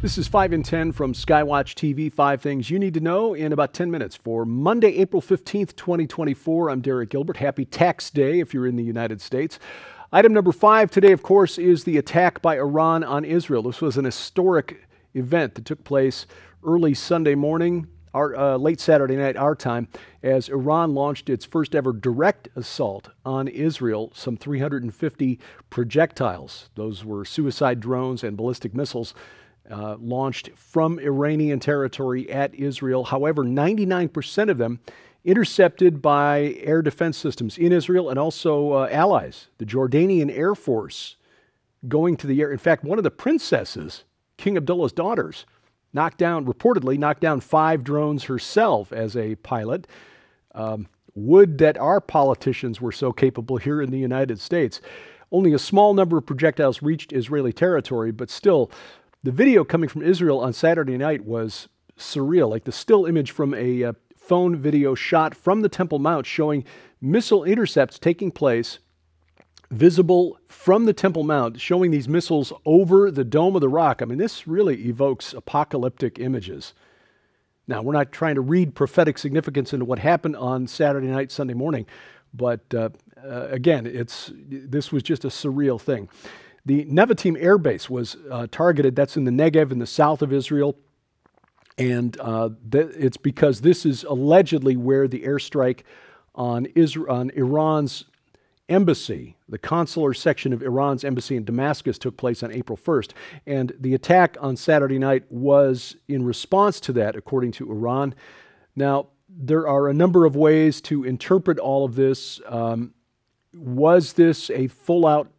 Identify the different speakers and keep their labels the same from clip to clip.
Speaker 1: This is 5 in 10 from Skywatch TV, 5 things you need to know in about 10 minutes for Monday, April 15th, 2024. I'm Derek Gilbert. Happy tax day if you're in the United States. Item number 5 today, of course, is the attack by Iran on Israel. This was an historic event that took place early Sunday morning, late Saturday night, our time, as Iran launched its first ever direct assault on Israel, some 350 projectiles. Those were suicide drones and ballistic missiles launched from Iranian territory at Israel. However, 99% of them intercepted by air defense systems in Israel and also allies. The Jordanian Air Force going to the air. In fact, one of the princesses, King Abdullah's daughters, reportedly knocked down 5 drones herself as a pilot. Would that our politicians were so capable here in the United States. Only a small number of projectiles reached Israeli territory, but still, the video coming from Israel on Saturday night was surreal, like the still image from a phone video shot from the Temple Mount showing missile intercepts taking place, visible from the Temple Mount, showing these missiles over the Dome of the Rock. I mean, this really evokes apocalyptic images. Now, we're not trying to read prophetic significance into what happened on Saturday night, Sunday morning, but again, this was just a surreal thing. The Nevatim Air Base was targeted. That's in the Negev in the south of Israel. And it's because this is allegedly where the airstrike on Iran's embassy, the consular section of Iran's embassy in Damascus, took place on April 1st. And the attack on Saturday night was in response to that, according to Iran. Now, there are a number of ways to interpret all of this. Was this a full-out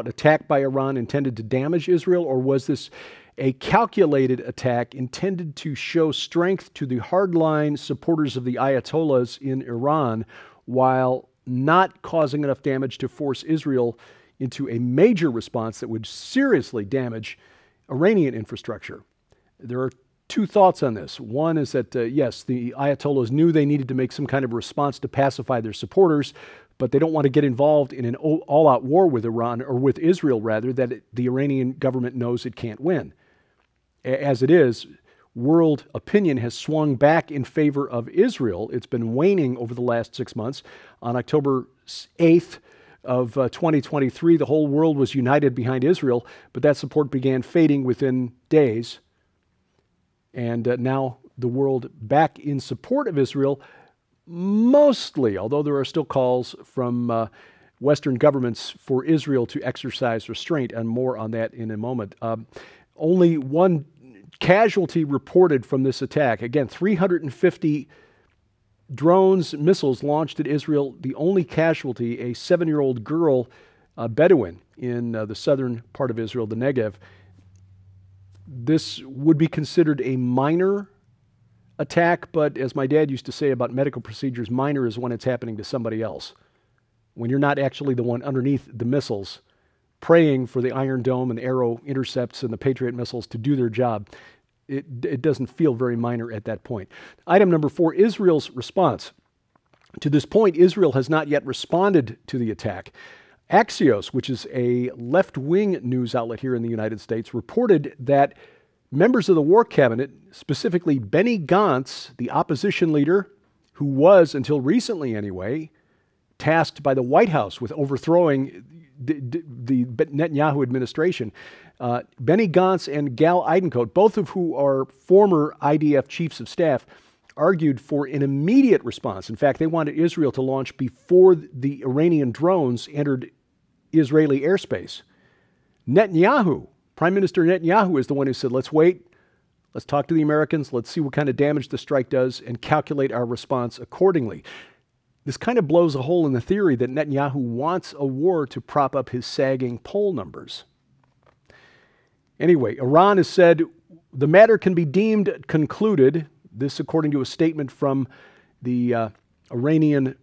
Speaker 1: attack by Iran intended to damage Israel, or was this a calculated attack intended to show strength to the hardline supporters of the Ayatollahs in Iran while not causing enough damage to force Israel into a major response that would seriously damage Iranian infrastructure? There are 2 thoughts on this. One is that, yes, the Ayatollahs knew they needed to make some kind of response to pacify their supporters, but they don't want to get involved in an all-out war with Iran, or with Israel, rather, that the Iranian government knows it can't win. As it is, world opinion has swung back in favor of Israel. It's been waning over the last 6 months. On October 8th of 2023, the whole world was united behind Israel, but that support began fading within days. And now the world back in support of Israel, mostly, although there are still calls from Western governments for Israel to exercise restraint, and more on that in a moment. Only 1 casualty reported from this attack. Again, 350 drones, missiles launched at Israel. The only casualty, a 7-year-old girl, Bedouin in the southern part of Israel, the Negev. This would be considered a minor attack, but as my dad used to say about medical procedures, minor is when it's happening to somebody else. When you're not actually the one underneath the missiles praying for the Iron Dome and Arrow intercepts and the Patriot missiles to do their job, it doesn't feel very minor at that point. Item number 4, Israel's response. To this point, Israel has not yet responded to the attack. Axios, which is a left-wing news outlet here in the United States, reported that members of the War Cabinet, specifically Benny Gantz, the opposition leader, who was, until recently anyway, tasked by the White House with overthrowing the Netanyahu administration, Benny Gantz and Gal Eidenkote, both of who are former IDF chiefs of staff, argued for an immediate response. In fact, they wanted Israel to launch before the Iranian drones entered Israeli airspace. Netanyahu, Prime Minister Netanyahu, is the one who said, let's wait, let's talk to the Americans, let's see what kind of damage the strike does, and calculate our response accordingly. This kind of blows a hole in the theory that Netanyahu wants a war to prop up his sagging poll numbers. Anyway, Iran has said the matter can be deemed concluded. This according to a statement from the Iranian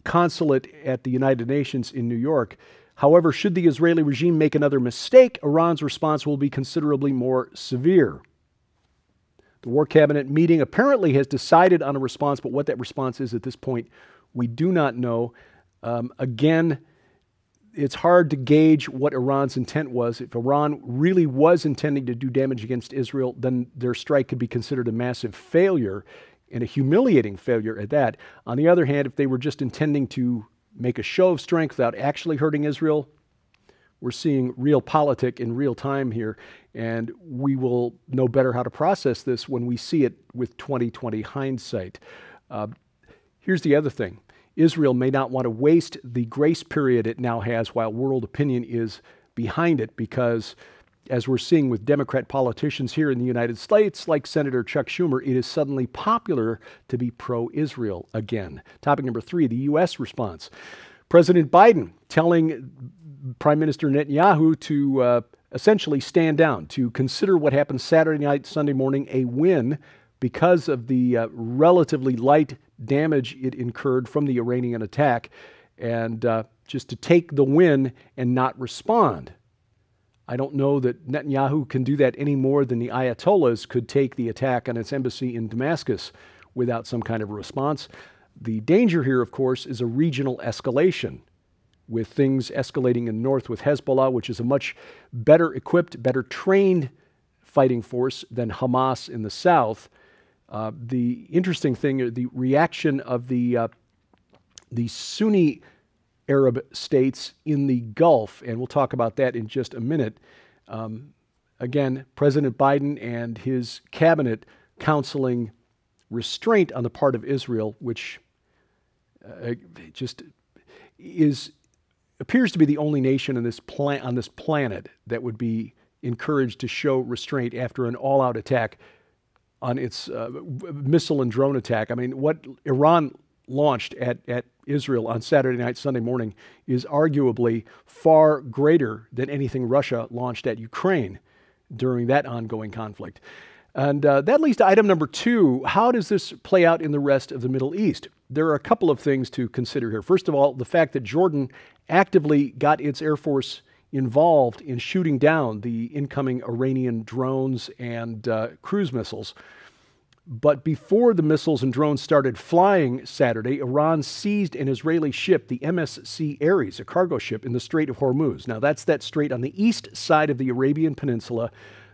Speaker 1: consulate at the United Nations in New York. However, should the Israeli regime make another mistake, Iran's response will be considerably more severe. The War Cabinet meeting apparently has decided on a response, but what that response is at this point, we do not know. Again, it's hard to gauge what Iran's intent was. If Iran really was intending to do damage against Israel, then their strike could be considered a massive failure and a humiliating failure at that. On the other hand, if they were just intending to make a show of strength without actually hurting Israel, we're seeing realpolitik in real time here, and we will know better how to process this when we see it with 20/20 hindsight. Here's the other thing. Israel may not want to waste the grace period it now has while world opinion is behind it, because as we're seeing with Democrat politicians here in the United States, like Senator Chuck Schumer, it is suddenly popular to be pro-Israel again. Topic number 3, the U.S. response. President Biden telling Prime Minister Netanyahu to essentially stand down, to consider what happened Saturday night, Sunday morning, a win because of the relatively light damage it incurred from the Iranian attack, and just to take the win and not respond. I don't know that Netanyahu can do that any more than the Ayatollahs could take the attack on its embassy in Damascus without some kind of a response. The danger here, of course, is a regional escalation, with things escalating in the north with Hezbollah, which is a much better equipped, better trained fighting force than Hamas in the south. The interesting thing, the reaction of the Sunni Arab states in the Gulf, and we'll talk about that in just a minute. Again, President Biden and his cabinet counseling restraint on the part of Israel, which just appears to be the only nation on this planet that would be encouraged to show restraint after an all-out attack on its missile and drone attack. I mean, what Iran launched at Israel on Saturday night, Sunday morning, is arguably far greater than anything Russia launched at Ukraine during that ongoing conflict. And that leads to item number 2. How does this play out in the rest of the Middle East? There are a couple of things to consider here. First of all, the fact that Jordan actively got its Air Force involved in shooting down the incoming Iranian drones and cruise missiles. But before the missiles and drones started flying Saturday, Iran seized an Israeli ship, the MSC Ares, a cargo ship in the Strait of Hormuz. Now, that's that strait on the east side of the Arabian Peninsula,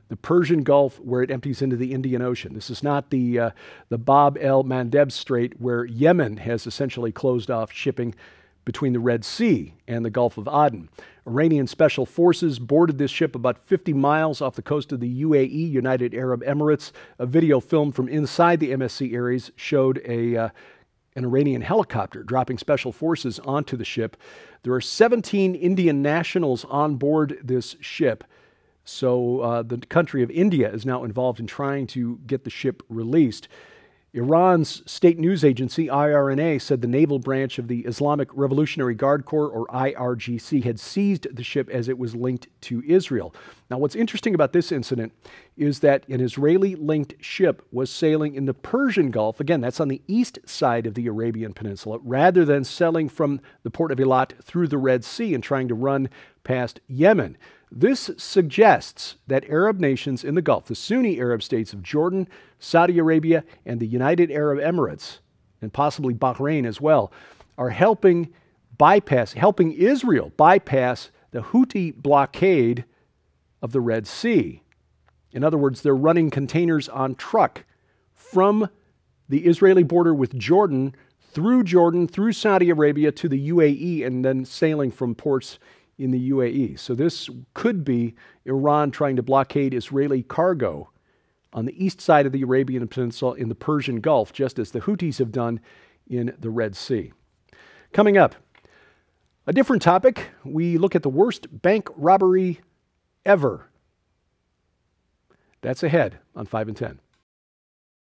Speaker 1: the Persian Gulf, where it empties into the Indian Ocean. This is not the Bab el-Mandeb Strait, where Yemen has essentially closed off shipping between the Red Sea and the Gulf of Aden. Iranian special forces boarded this ship about 50 miles off the coast of the UAE, United Arab Emirates. A video filmed from inside the MSC Ares showed an Iranian helicopter dropping special forces onto the ship. There are 17 Indian nationals on board this ship. So the country of India is now involved in trying to get the ship released. Iran's state news agency, IRNA, said the naval branch of the Islamic Revolutionary Guard Corps, or IRGC, had seized the ship as it was linked to Israel. Now, what's interesting about this incident is that an Israeli-linked ship was sailing in the Persian Gulf. Again, that's on the east side of the Arabian Peninsula, rather than sailing from the port of Eilat through the Red Sea and trying to run past Yemen. This suggests that Arab nations in the Gulf, the Sunni Arab states of Jordan, Saudi Arabia, and the United Arab Emirates, and possibly Bahrain as well, are helping Israel bypass the Houthi blockade of the Red Sea. In other words, they're running containers on truck from the Israeli border with Jordan, through Saudi Arabia to the UAE, and then sailing from ports in the UAE. So this could be Iran trying to blockade Israeli cargo on the east side of the Arabian Peninsula in the Persian Gulf, just as the Houthis have done in the Red Sea. Coming up, a different topic. We look at the worst bank robbery ever. That's ahead on 5 and 10.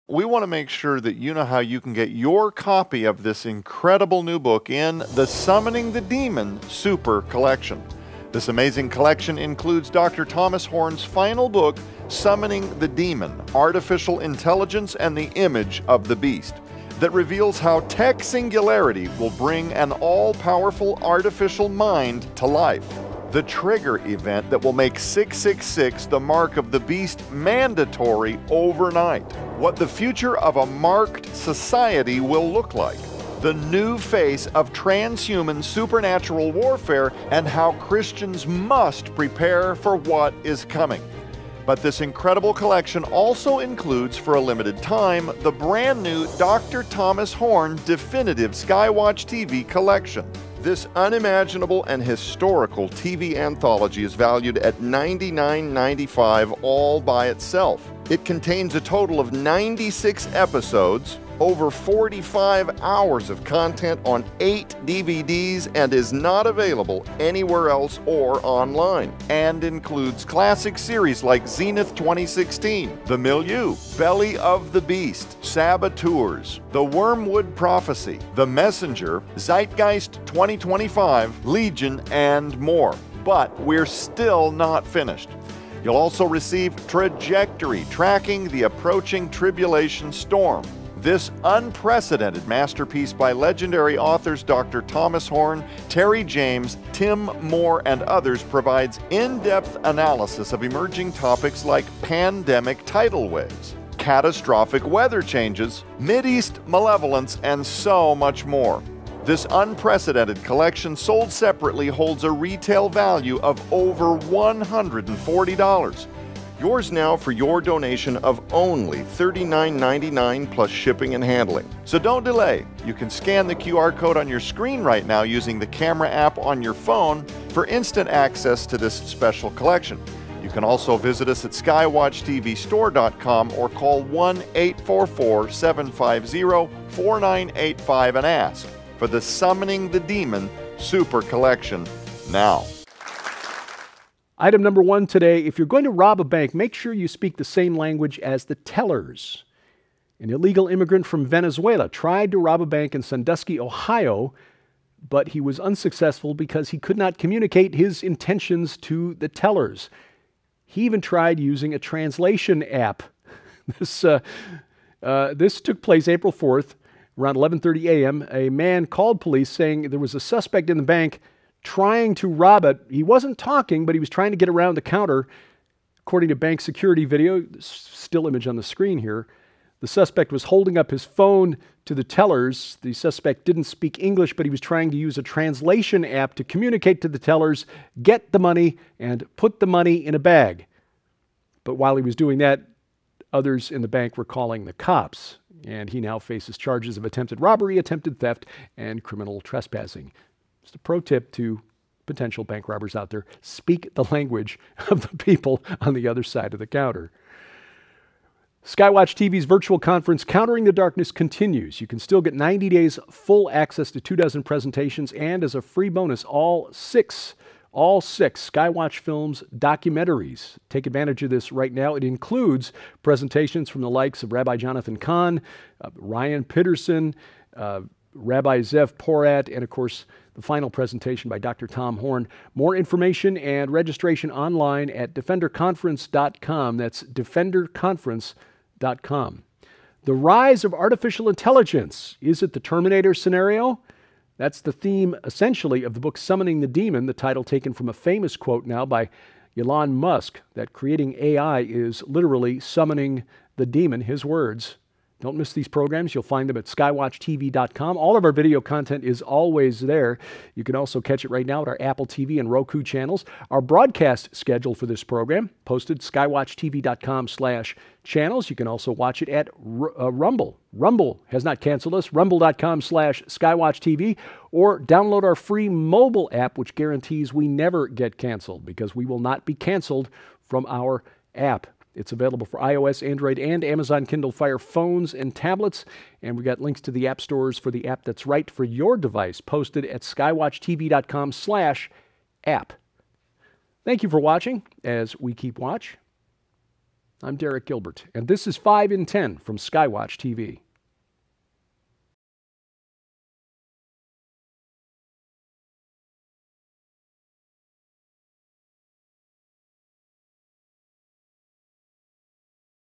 Speaker 2: We want to make sure that you know how you can get your copy of this incredible new book in the Summoning the Demon Super Collection. This amazing collection includes Dr. Thomas Horn's final book, Summoning the Demon, Artificial Intelligence and the Image of the Beast, that reveals how tech singularity will bring an all-powerful artificial mind to life. The trigger event that will make 666, the mark of the beast, mandatory overnight. What the future of a marked society will look like. the new face of transhuman supernatural warfare and how Christians must prepare for what is coming. But this incredible collection also includes, for a limited time, the brand new Dr. Thomas Horn Definitive Skywatch TV collection. This unimaginable and historical TV anthology is valued at $99.95 all by itself. It contains a total of 96 episodes, over 45 hours of content on 8 DVDs, and is not available anywhere else or online, and includes classic series like Zenith 2016, The Milieu, Belly of the Beast, Saboteurs, The Wormwood Prophecy, The Messenger, Zeitgeist 2025, Legion, and more. But we're still not finished. You'll also receive Trajectory, tracking the approaching tribulation storm. This unprecedented masterpiece by legendary authors Dr. Thomas Horn, Terry James, Tim Moore, and others provides in-depth analysis of emerging topics like pandemic tidal waves, catastrophic weather changes, Mideast malevolence, and so much more. This unprecedented collection, sold separately, holds a retail value of over $140. Yours now for your donation of only $39.99 plus shipping and handling. So don't delay. You can scan the QR code on your screen right now using the camera app on your phone for instant access to this special collection. You can also visit us at skywatchtvstore.com or call 1-844-750-4985 and ask for the Summoning the Demon Super Collection now.
Speaker 1: Item number 1 today, if you're going to rob a bank, make sure you speak the same language as the tellers. An illegal immigrant from Venezuela tried to rob a bank in Sandusky, Ohio, but he was unsuccessful because he could not communicate his intentions to the tellers. He even tried using a translation app. This took place April 4th, around 11:30 a.m. A man called police saying there was a suspect in the bank trying to rob it. He wasn't talking, but he was trying to get around the counter. According to bank security video, still image on the screen here, the suspect was holding up his phone to the tellers. The suspect didn't speak English, but he was trying to use a translation app to communicate to the tellers, get the money, and put the money in a bag. But while he was doing that, others in the bank were calling the cops, and he now faces charges of attempted robbery, attempted theft, and criminal trespassing. Just a pro tip to potential bank robbers out there: speak the language of the people on the other side of the counter. Skywatch TV's virtual conference, Countering the Darkness, continues. You can still get 90 days full access to 24 presentations, and as a free bonus, all six Skywatch Films documentaries. Take advantage of this right now. It includes presentations from the likes of Rabbi Jonathan Cahn, Ryan Pitterson, Rabbi Zev Porat, and of course, the final presentation by Dr. Tom Horn. More information and registration online at defenderconference.com. That's defenderconference.com. The rise of artificial intelligence. Is it the Terminator scenario? That's the theme, essentially, of the book Summoning the Demon, the title taken from a famous quote now by Elon Musk, that creating AI is literally summoning the demon, his words. Don't miss these programs. You'll find them at skywatchtv.com. All of our video content is always there. You can also catch it right now at our Apple TV and Roku channels. Our broadcast schedule for this program, posted skywatchtv.com/channels. You can also watch it at Rumble. Rumble has not canceled us. Rumble.com/skywatchtv, or download our free mobile app, which guarantees we never get canceled, because we will not be canceled from our app. It's available for iOS, Android, and Amazon Kindle Fire phones and tablets. And we got links to the app stores for the app that's right for your device, posted at skywatchtv.com/app. Thank you for watching as we keep watch. I'm Derek Gilbert, and this is 5 in 10 from Skywatch TV.